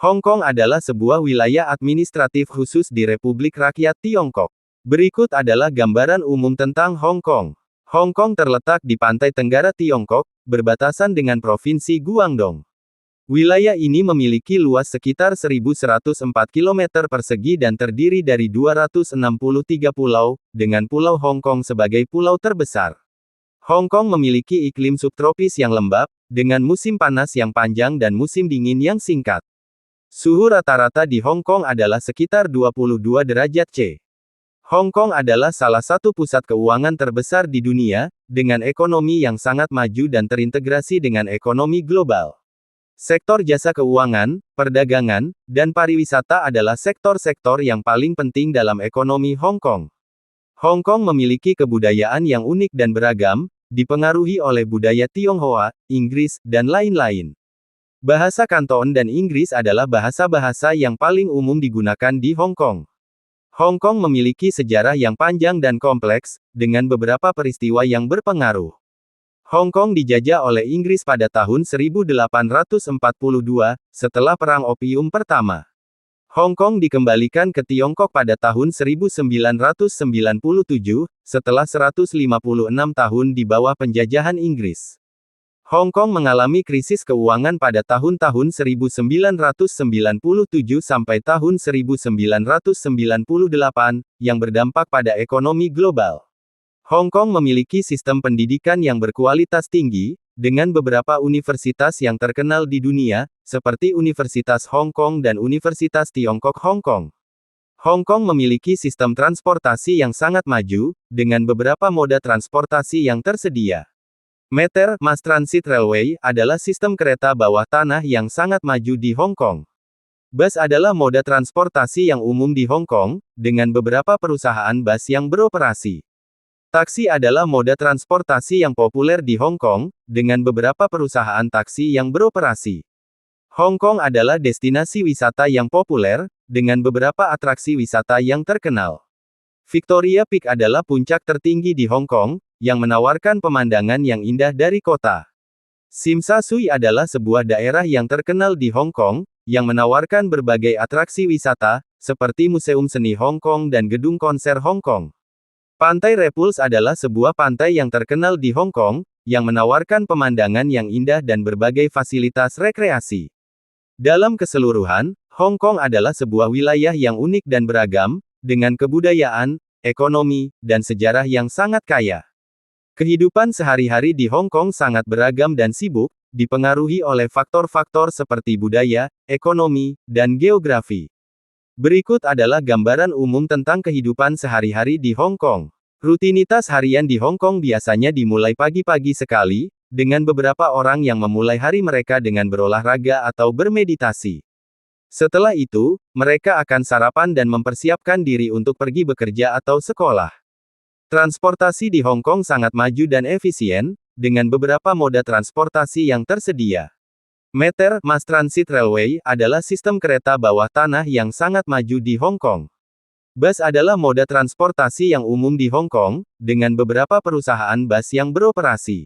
Hong Kong adalah sebuah wilayah administratif khusus di Republik Rakyat Tiongkok. Berikut adalah gambaran umum tentang Hong Kong. Hong Kong terletak di pantai tenggara Tiongkok, berbatasan dengan Provinsi Guangdong. Wilayah ini memiliki luas sekitar 1.104 km persegi dan terdiri dari 263 pulau, dengan Pulau Hong Kong sebagai pulau terbesar. Hong Kong memiliki iklim subtropis yang lembab, dengan musim panas yang panjang dan musim dingin yang singkat. Suhu rata-rata di Hong Kong adalah sekitar 22 derajat C. Hong Kong adalah salah satu pusat keuangan terbesar di dunia, dengan ekonomi yang sangat maju dan terintegrasi dengan ekonomi global. Sektor jasa keuangan, perdagangan, dan pariwisata adalah sektor-sektor yang paling penting dalam ekonomi Hong Kong. Hong Kong memiliki kebudayaan yang unik dan beragam, dipengaruhi oleh budaya Tionghoa, Inggris, dan lain-lain. Bahasa Kanton dan Inggris adalah bahasa-bahasa yang paling umum digunakan di Hong Kong. Hong Kong memiliki sejarah yang panjang dan kompleks, dengan beberapa peristiwa yang berpengaruh. Hong Kong dijajah oleh Inggris pada tahun 1842, setelah Perang Opium Pertama. Hong Kong dikembalikan ke Tiongkok pada tahun 1997, setelah 156 tahun di bawah penjajahan Inggris. Hong Kong mengalami krisis keuangan pada tahun-tahun 1997 sampai tahun 1998, yang berdampak pada ekonomi global. Hong Kong memiliki sistem pendidikan yang berkualitas tinggi, dengan beberapa universitas yang terkenal di dunia, seperti Universitas Hong Kong dan Universitas Tiongkok Hong Kong. Hong Kong memiliki sistem transportasi yang sangat maju, dengan beberapa moda transportasi yang tersedia. Meter Mass Transit Railway adalah sistem kereta bawah tanah yang sangat maju di Hong Kong. Bus adalah moda transportasi yang umum di Hong Kong, dengan beberapa perusahaan bus yang beroperasi. Taksi adalah moda transportasi yang populer di Hong Kong, dengan beberapa perusahaan taksi yang beroperasi. Hong Kong adalah destinasi wisata yang populer, dengan beberapa atraksi wisata yang terkenal. Victoria Peak adalah puncak tertinggi di Hong Kong, yang menawarkan pemandangan yang indah dari kota. Tsim Sha Tsui adalah sebuah daerah yang terkenal di Hong Kong, yang menawarkan berbagai atraksi wisata, seperti Museum Seni Hong Kong dan Gedung Konser Hong Kong. Pantai Repulse adalah sebuah pantai yang terkenal di Hong Kong, yang menawarkan pemandangan yang indah dan berbagai fasilitas rekreasi. Dalam keseluruhan, Hong Kong adalah sebuah wilayah yang unik dan beragam, dengan kebudayaan, ekonomi, dan sejarah yang sangat kaya. Kehidupan sehari-hari di Hong Kong sangat beragam dan sibuk, dipengaruhi oleh faktor-faktor seperti budaya, ekonomi, dan geografi. Berikut adalah gambaran umum tentang kehidupan sehari-hari di Hong Kong. Rutinitas harian di Hong Kong biasanya dimulai pagi-pagi sekali, dengan beberapa orang yang memulai hari mereka dengan berolahraga atau bermeditasi. Setelah itu, mereka akan sarapan dan mempersiapkan diri untuk pergi bekerja atau sekolah. Transportasi di Hong Kong sangat maju dan efisien, dengan beberapa moda transportasi yang tersedia. Meter Mass Transit Railway adalah sistem kereta bawah tanah yang sangat maju di Hong Kong. Bus adalah moda transportasi yang umum di Hong Kong, dengan beberapa perusahaan bus yang beroperasi.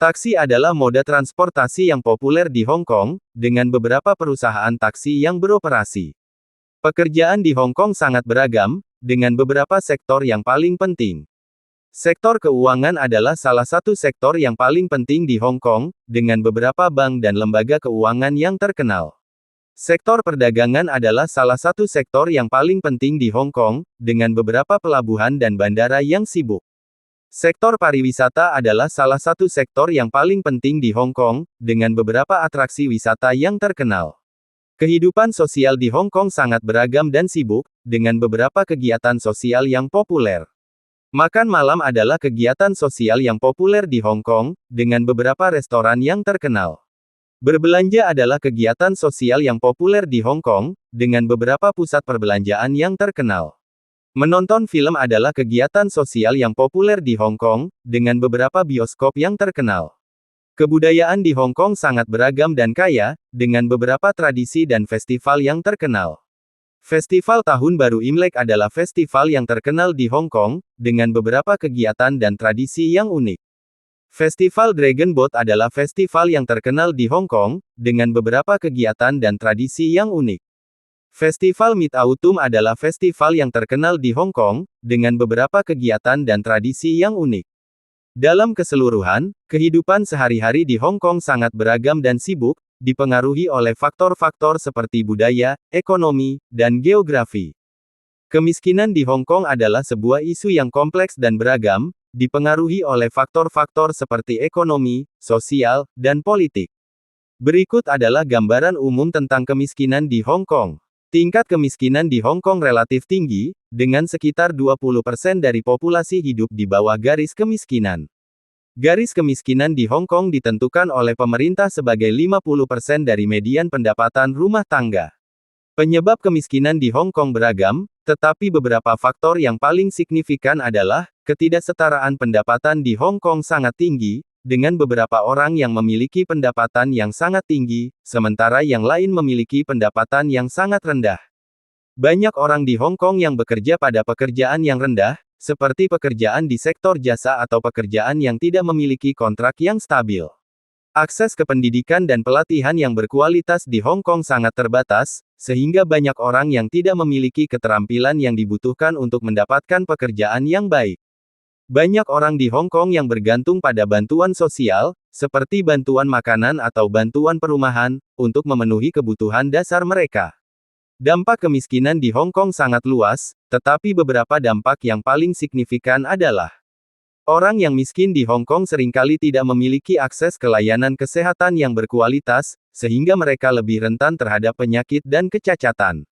Taksi adalah moda transportasi yang populer di Hong Kong, dengan beberapa perusahaan taksi yang beroperasi. Pekerjaan di Hong Kong sangat beragam, dengan beberapa sektor yang paling penting. Sektor keuangan adalah salah satu sektor yang paling penting di Hong Kong, dengan beberapa bank dan lembaga keuangan yang terkenal. Sektor perdagangan adalah salah satu sektor yang paling penting di Hong Kong, dengan beberapa pelabuhan dan bandara yang sibuk. Sektor pariwisata adalah salah satu sektor yang paling penting di Hong Kong, dengan beberapa atraksi wisata yang terkenal. Kehidupan sosial di Hong Kong sangat beragam dan sibuk, dengan beberapa kegiatan sosial yang populer. Makan malam adalah kegiatan sosial yang populer di Hong Kong, dengan beberapa restoran yang terkenal. Berbelanja adalah kegiatan sosial yang populer di Hong Kong, dengan beberapa pusat perbelanjaan yang terkenal. Menonton film adalah kegiatan sosial yang populer di Hong Kong, dengan beberapa bioskop yang terkenal. Kebudayaan di Hong Kong sangat beragam dan kaya, dengan beberapa tradisi dan festival yang terkenal. Festival Tahun Baru Imlek adalah festival yang terkenal di Hong Kong, dengan beberapa kegiatan dan tradisi yang unik. Festival Dragon Boat adalah festival yang terkenal di Hong Kong, dengan beberapa kegiatan dan tradisi yang unik. Festival Mid-Autumn adalah festival yang terkenal di Hong Kong, dengan beberapa kegiatan dan tradisi yang unik. Dalam keseluruhan, kehidupan sehari-hari di Hong Kong sangat beragam dan sibuk, dipengaruhi oleh faktor-faktor seperti budaya, ekonomi, dan geografi. Kemiskinan di Hong Kong adalah sebuah isu yang kompleks dan beragam, dipengaruhi oleh faktor-faktor seperti ekonomi, sosial, dan politik. Berikut adalah gambaran umum tentang kemiskinan di Hong Kong. Tingkat kemiskinan di Hong Kong relatif tinggi, dengan sekitar 20% dari populasi hidup di bawah garis kemiskinan. Garis kemiskinan di Hong Kong ditentukan oleh pemerintah sebagai 50% dari median pendapatan rumah tangga. Penyebab kemiskinan di Hong Kong beragam, tetapi beberapa faktor yang paling signifikan adalah, ketidaksetaraan pendapatan di Hong Kong sangat tinggi, dengan beberapa orang yang memiliki pendapatan yang sangat tinggi, sementara yang lain memiliki pendapatan yang sangat rendah. Banyak orang di Hong Kong yang bekerja pada pekerjaan yang rendah, seperti pekerjaan di sektor jasa atau pekerjaan yang tidak memiliki kontrak yang stabil. Akses ke pendidikan dan pelatihan yang berkualitas di Hong Kong sangat terbatas, sehingga banyak orang yang tidak memiliki keterampilan yang dibutuhkan untuk mendapatkan pekerjaan yang baik. Banyak orang di Hong Kong yang bergantung pada bantuan sosial, seperti bantuan makanan atau bantuan perumahan, untuk memenuhi kebutuhan dasar mereka. Dampak kemiskinan di Hong Kong sangat luas, tetapi beberapa dampak yang paling signifikan adalah orang yang miskin di Hong Kong seringkali tidak memiliki akses ke layanan kesehatan yang berkualitas, sehingga mereka lebih rentan terhadap penyakit dan kecacatan.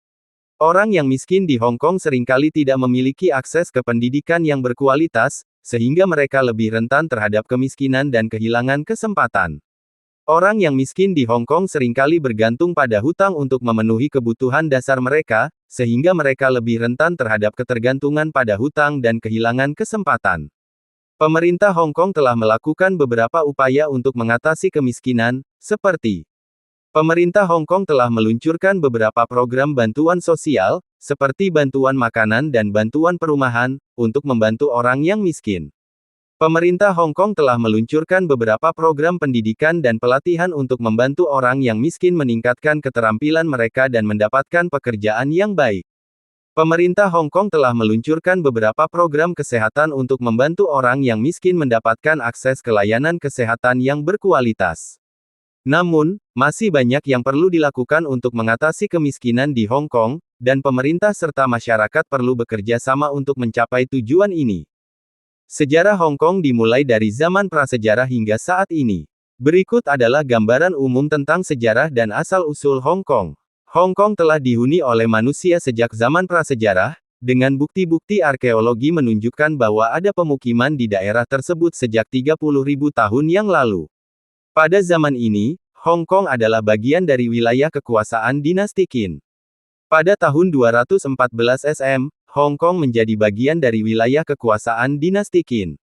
Orang yang miskin di Hong Kong seringkali tidak memiliki akses ke pendidikan yang berkualitas, sehingga mereka lebih rentan terhadap kemiskinan dan kehilangan kesempatan. Orang yang miskin di Hong Kong seringkali bergantung pada hutang untuk memenuhi kebutuhan dasar mereka, sehingga mereka lebih rentan terhadap ketergantungan pada hutang dan kehilangan kesempatan. Pemerintah Hong Kong telah melakukan beberapa upaya untuk mengatasi kemiskinan, seperti pemerintah Hong Kong telah meluncurkan beberapa program bantuan sosial, seperti bantuan makanan dan bantuan perumahan, untuk membantu orang yang miskin. Pemerintah Hong Kong telah meluncurkan beberapa program pendidikan dan pelatihan untuk membantu orang yang miskin meningkatkan keterampilan mereka dan mendapatkan pekerjaan yang baik. Pemerintah Hong Kong telah meluncurkan beberapa program kesehatan untuk membantu orang yang miskin mendapatkan akses ke layanan kesehatan yang berkualitas. Namun, masih banyak yang perlu dilakukan untuk mengatasi kemiskinan di Hong Kong, dan pemerintah serta masyarakat perlu bekerja sama untuk mencapai tujuan ini. Sejarah Hong Kong dimulai dari zaman prasejarah hingga saat ini. Berikut adalah gambaran umum tentang sejarah dan asal-usul Hong Kong. Hong Kong telah dihuni oleh manusia sejak zaman prasejarah, dengan bukti-bukti arkeologi menunjukkan bahwa ada pemukiman di daerah tersebut sejak 30.000 tahun yang lalu. Pada zaman ini, Hong Kong adalah bagian dari wilayah kekuasaan dinasti Qin. Pada tahun 214 SM, Hong Kong menjadi bagian dari wilayah kekuasaan dinasti Qin.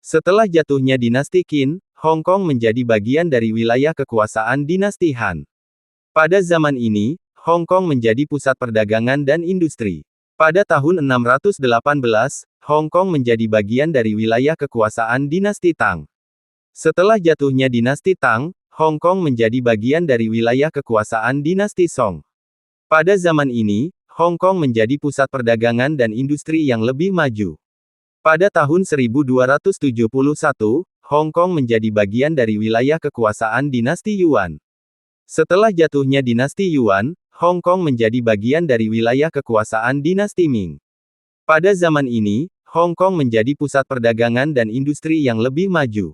Setelah jatuhnya dinasti Qin, Hong Kong menjadi bagian dari wilayah kekuasaan dinasti Han. Pada zaman ini, Hong Kong menjadi pusat perdagangan dan industri. Pada tahun 618, Hong Kong menjadi bagian dari wilayah kekuasaan dinasti Tang. Setelah jatuhnya dinasti Tang, Hong Kong menjadi bagian dari wilayah kekuasaan dinasti Song. Pada zaman ini, Hong Kong menjadi pusat perdagangan dan industri yang lebih maju. Pada tahun 1271, Hong Kong menjadi bagian dari wilayah kekuasaan dinasti Yuan. Setelah jatuhnya dinasti Yuan, Hong Kong menjadi bagian dari wilayah kekuasaan dinasti Ming. Pada zaman ini, Hong Kong menjadi pusat perdagangan dan industri yang lebih maju.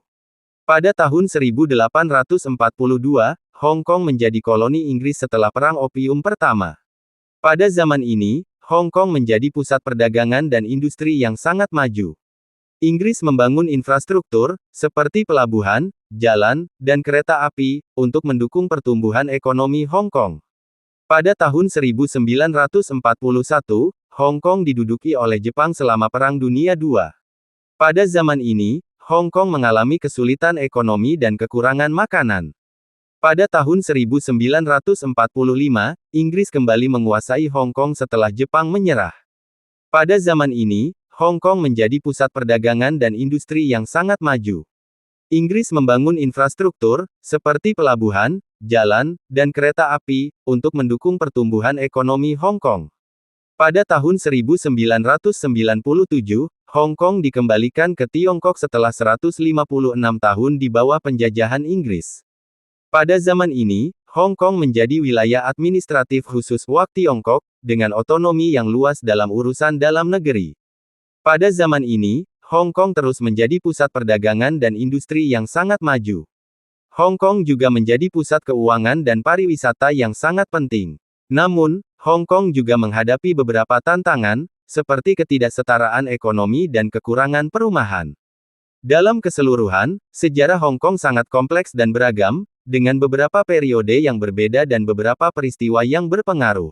Pada tahun 1842, Hong Kong menjadi koloni Inggris setelah Perang Opium Pertama. Pada zaman ini, Hong Kong menjadi pusat perdagangan dan industri yang sangat maju. Inggris membangun infrastruktur, seperti pelabuhan, jalan, dan kereta api, untuk mendukung pertumbuhan ekonomi Hong Kong. Pada tahun 1941, Hong Kong diduduki oleh Jepang selama Perang Dunia II. Pada zaman ini, Hong Kong mengalami kesulitan ekonomi dan kekurangan makanan. Pada tahun 1945, Inggris kembali menguasai Hong Kong setelah Jepang menyerah. Pada zaman ini, Hong Kong menjadi pusat perdagangan dan industri yang sangat maju. Inggris membangun infrastruktur, seperti pelabuhan, jalan, dan kereta api, untuk mendukung pertumbuhan ekonomi Hong Kong. Pada tahun 1997, Hong Kong dikembalikan ke Tiongkok setelah 156 tahun di bawah penjajahan Inggris. Pada zaman ini, Hong Kong menjadi wilayah administratif khusus Wak Tiongkok, dengan otonomi yang luas dalam urusan dalam negeri. Pada zaman ini, Hong Kong terus menjadi pusat perdagangan dan industri yang sangat maju. Hong Kong juga menjadi pusat keuangan dan pariwisata yang sangat penting. Namun, Hong Kong juga menghadapi beberapa tantangan, seperti ketidaksetaraan ekonomi dan kekurangan perumahan. Dalam keseluruhan, sejarah Hong Kong sangat kompleks dan beragam, dengan beberapa periode yang berbeda dan beberapa peristiwa yang berpengaruh.